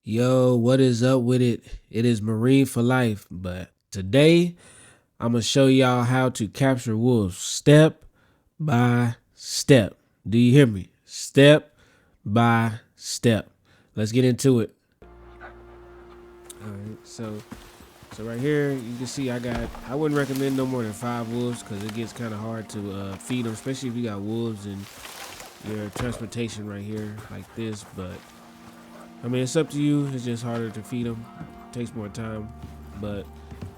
Yo, what is up with it? It is Marine for life, but today I'm gonna show y'all how to capture wolves step by step. Do you hear me? Step by step. Let's get into it. All right, so right here you can see I wouldn't recommend no more than 5 wolves because it gets kind of hard to feed them, especially if you got wolves and your transportation right here like this. But I mean, it's up to you. It's just harder to feed them. Takes more time. But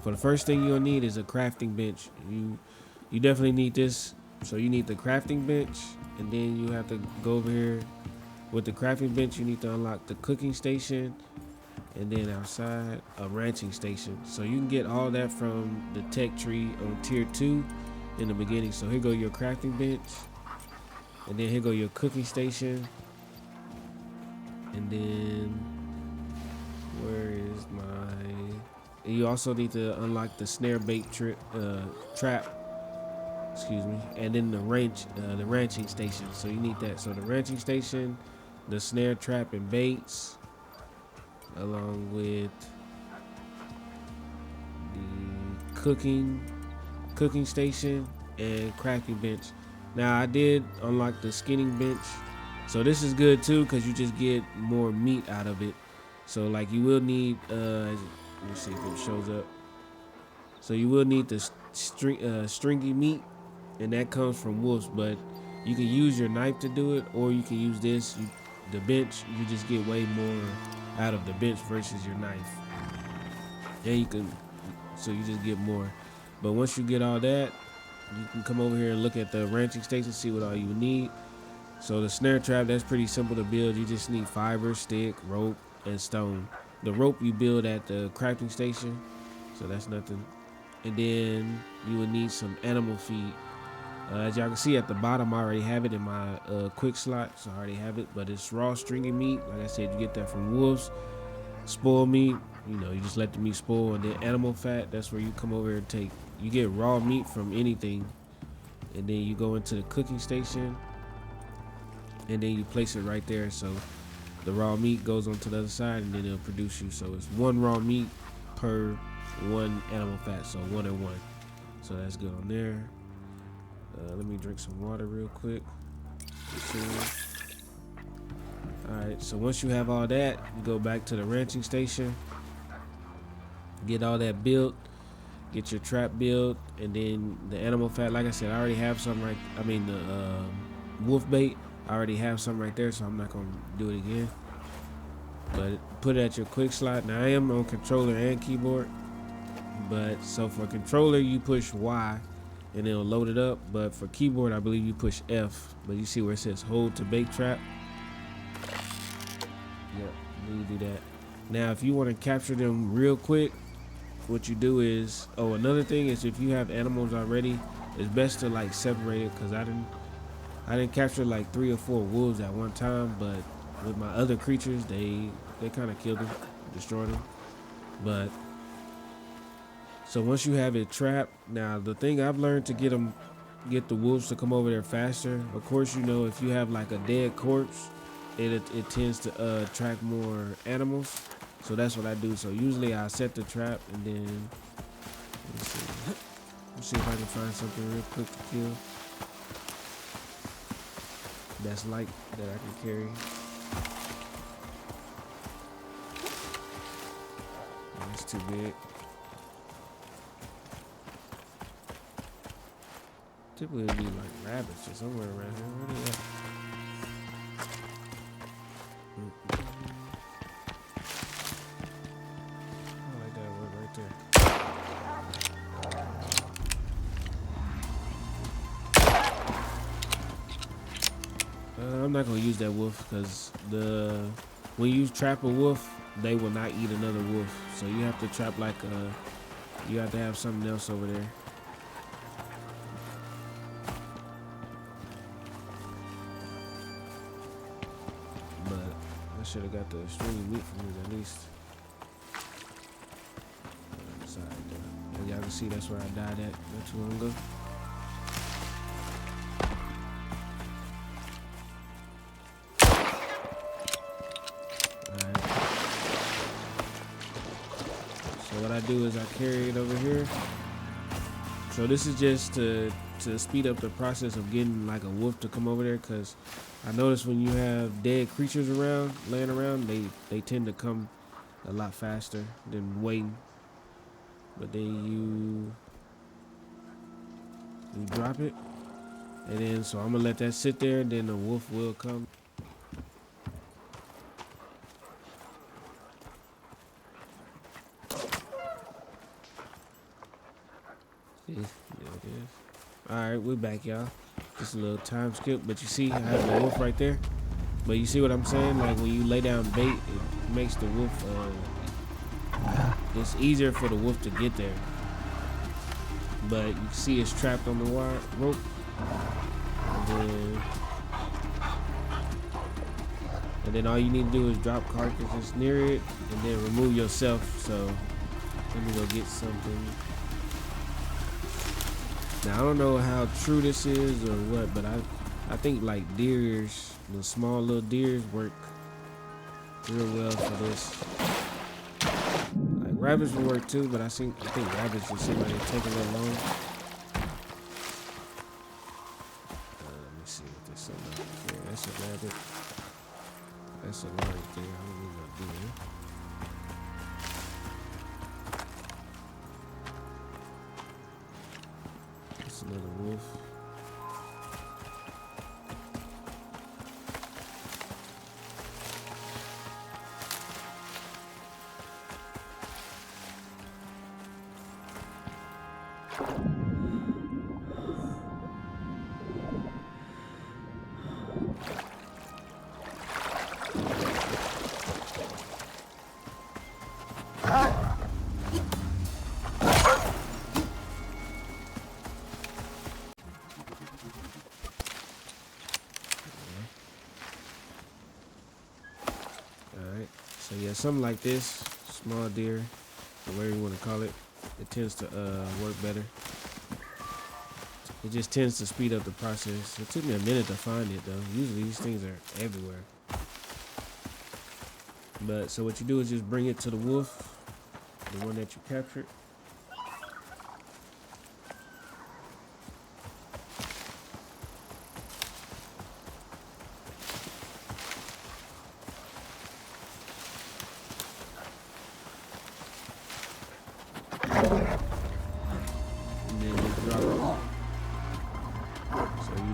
for the first thing you'll need is a crafting bench. You definitely need this. So you need the crafting bench, and then you have to go over here with the crafting bench. You need to unlock the cooking station, and then outside a ranching station. So you can get all that from the tech tree on tier 2 in the beginning. So here go your crafting bench, and then here go your cooking station, and then where is my? And you also need to unlock the snare bait trap. Excuse me, and then the ranching station. So you need that. So the ranching station, the snare trap and baits, along with the cooking station and crafting bench. Now I did unlock the skinning bench, so this is good too because you just get more meat out of it. So like you will need let me see if it shows up. So you will need the stringy meat, and that comes from wolves. But you can use your knife to do it, or you can use this. The bench, you just get way more out of the bench versus your knife, and so you just get more. But once you get all that, you can come over here and look at the ranching station, see what all you need. So the snare trap, that's pretty simple to build. You just need fiber, stick, rope, and stone. The rope you build at the crafting station, so that's nothing. And then you would need some animal feed. As y'all can see at the bottom, I already have it in my quick slot, so I already have it. But it's raw stringy meat. Like I said, you get that from wolves. Spoiled meat, you just let the meat spoil. And then animal fat, that's where you come over and take. You get raw meat from anything, and then you go into the cooking station, and then you place it right there. So the raw meat goes onto the other side, and then it'll produce you. So it's 1 raw meat per 1 animal fat, so 1 and 1. So that's good on there. Let me drink some water real quick. Alright, so once you have all that, you go back to the ranching station, get all that built, get your trap built, and then the animal fat, like I said, I already have some the wolf bait, I already have some right there, so I'm not gonna do it again. But put it at your quick slot. Now I am on controller and keyboard, but so for controller you push Y and it'll load it up, but for keyboard I believe you push F. But you see where it says hold to bait trap? Yep, then you do that. Now if you want to capture them real quick, what you do is, another thing is, if you have animals already, it's best to like separate it, because I didn't capture like 3 or 4 wolves at one time, but with my other creatures, they kind of killed them, destroyed them. But so once you have it trapped, now the thing I've learned to get the wolves to come over there faster. Of course, if you have like a dead corpse, it tends to attract more animals. So that's what I do. So usually I set the trap, and then let's see if I can find something real quick to kill. That's light that I can carry. That's too big. Typically it'd be like rabbits or somewhere around here. Where they at? I like that one right there. I'm not gonna use that wolf because when you trap a wolf, they will not eat another wolf. So you have to trap you have to have something else over there. But I should have got the stringy meat from it at least. Sorry, as y'all can see, that's where I died at not too long ago. Alright. what I do is I carry it over here. So this is just to speed up the process of getting like a wolf to come over there, because I notice when you have dead creatures around, laying around, they tend to come a lot faster than waiting. But then you drop it, and then so I'm gonna let that sit there, and then the wolf will come. See, there it is. All right, we're back, y'all. Just a little time skip, but you see, I have the wolf right there. But you see what I'm saying? Like when you lay down bait, it makes the wolf. It's easier for the wolf to get there. But you can see it's trapped on the wire rope. And then all you need to do is drop carcasses near it, and then remove yourself. So let me go get something. Now I don't know how true this is or what, but I think like deers, the small little deers work real well for this. Like rabbits will work too, but I think rabbits just seem like they take a little long. Let me see if there's something up here. That's a rabbit. That's a large deer. I don't know what deer. That's another wolf. So yeah, something like this, small deer, or whatever you want to call it, it tends to work better. It just tends to speed up the process. It took me a minute to find it though. Usually these things are everywhere. But so what you do is just bring it to the wolf, the one that you captured.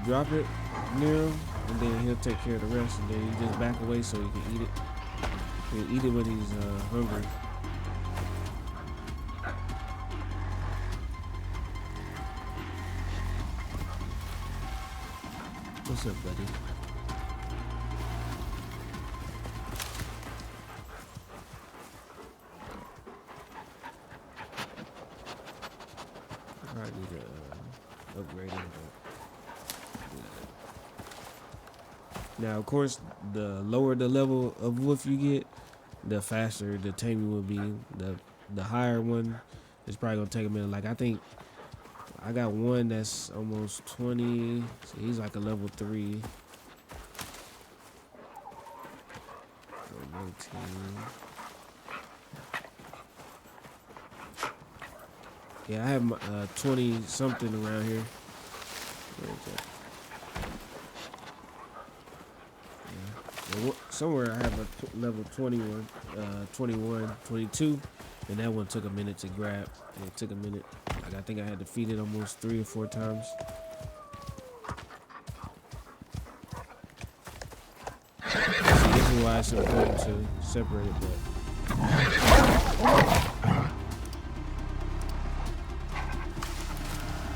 Drop it near him, and then he'll take care of the rest, and then you just back away so he can eat it. He'll eat it when he's hungry. What's up, buddy? I probably need to upgrade him. Now, of course, the lower the level of wolf you get, the faster the taming will be. The higher one is probably gonna take a minute. Like I think I got one that's almost 20. So he's like a level 3. So 19. Yeah, I have 20 something around here. Where is that? Somewhere I have a level 21, 21, 22, and that one took a minute to grab. It took a minute. Like I think I had to feed it almost 3 or 4 times. See, this is why it's important to separate it.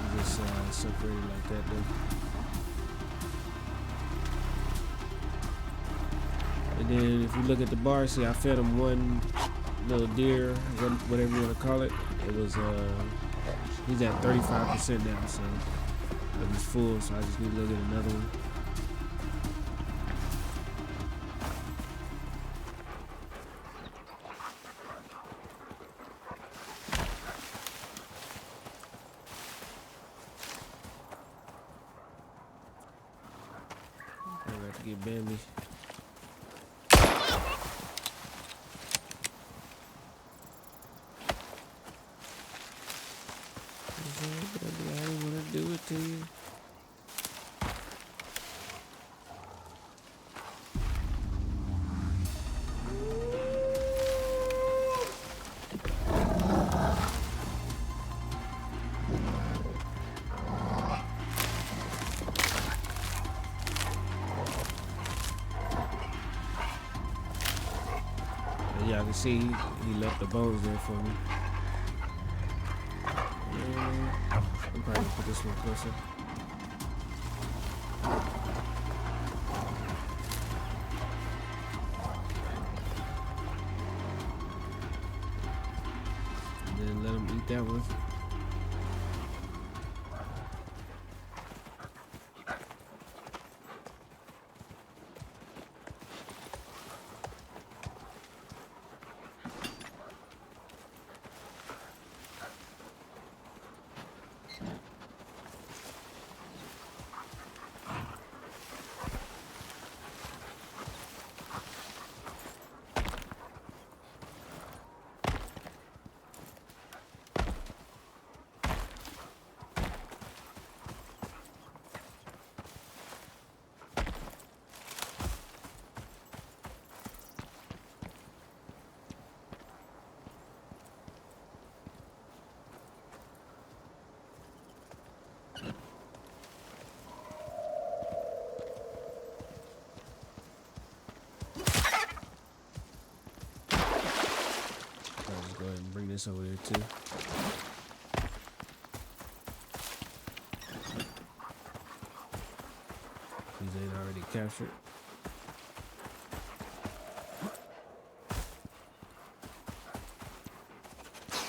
You just separate it like that though. And then if you look at the bar, see I fed him one little deer, whatever you want to call it. It was he's at 35% now, so he's full. So I just need to go get another one. I got to get Bambi. And yeah, I can see he left the bones there for me. And I'm probably gonna put this one closer. And then let him eat that one. I'll just go ahead and bring this over there too. These ain't already captured.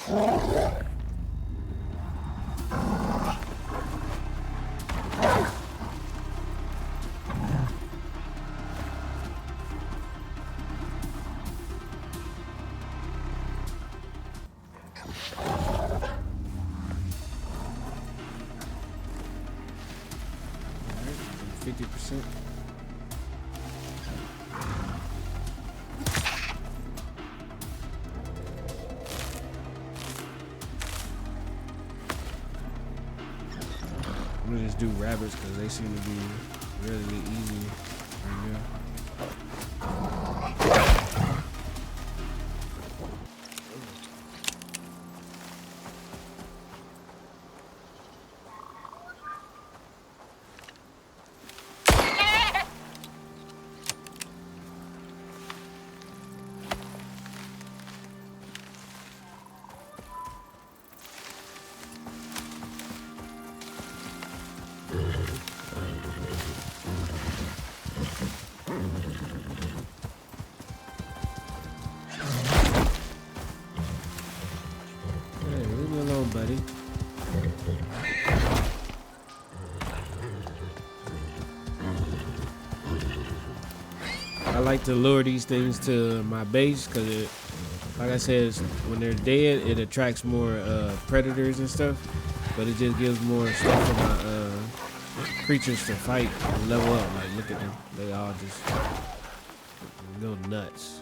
Alright, 50%. I'm gonna just do rabbits because they seem to be really easy right now. Hey, leave me alone, buddy. I like to lure these things to my base because, like I said, when they're dead, it attracts more predators and stuff. But it just gives more stuff for my creatures to fight and level up. Like, look at them. They all just go nuts.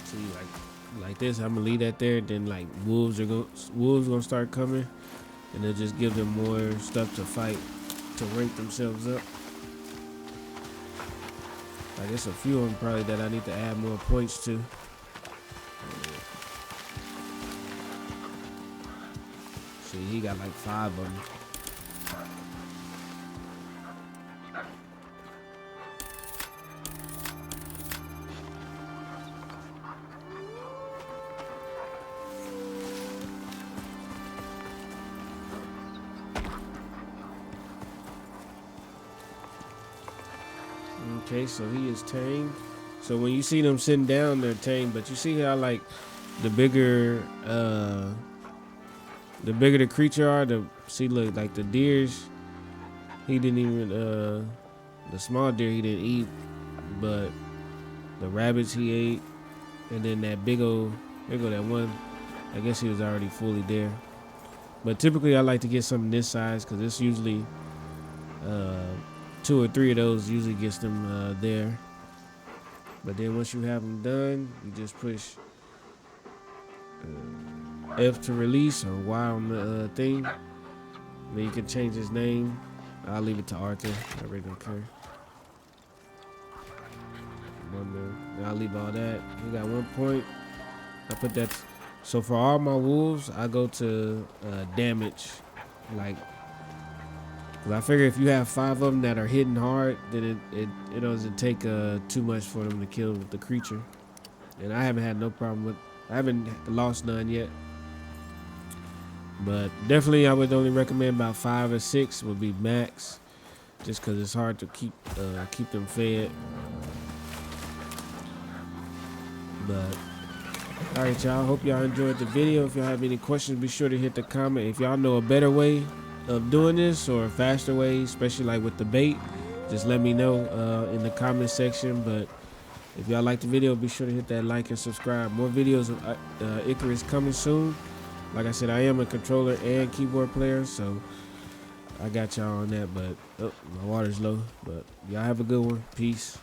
See, like this, I'm gonna leave that there. Then like wolves gonna start coming, and it'll just give them more stuff to fight to rank themselves up. Like there's a few of them probably that I need to add more points to. See, he got like 5 of them. Okay, so he is tame. So when you see them sitting down, they're tame. But you see how like the bigger the creature are, look like the deers. He didn't even the small deer he didn't eat, but the rabbits he ate, and then that there go that one. I guess he was already fully there. But typically I like to get something this size because it's usually 2 or 3 of those usually gets them there. But then once you have them done, you just push F to release or Y on the thing. Then you can change his name. I'll leave it to Arthur. I really don't care. And I'll leave all that. We got 1 point. I put that. So for all my wolves, I go to damage. Like, cause I figure if you have 5 of them that are hitting hard, then it doesn't take too much for them to kill the creature. And I haven't had no problem with. I haven't lost none yet. But definitely, I would only recommend about 5 or 6 would be max, just because it's hard to keep them fed. But all right, y'all. Hope y'all enjoyed the video. If y'all have any questions, be sure to hit the comment. If y'all know a better way of doing this or a faster way, especially like with the bait, just let me know in the comment section. But if y'all like the video, be sure to hit that like and subscribe. More videos of Icarus coming soon. Like I said, I am a controller and keyboard player, so I got y'all on that. But my water's low. But y'all have a good one. Peace.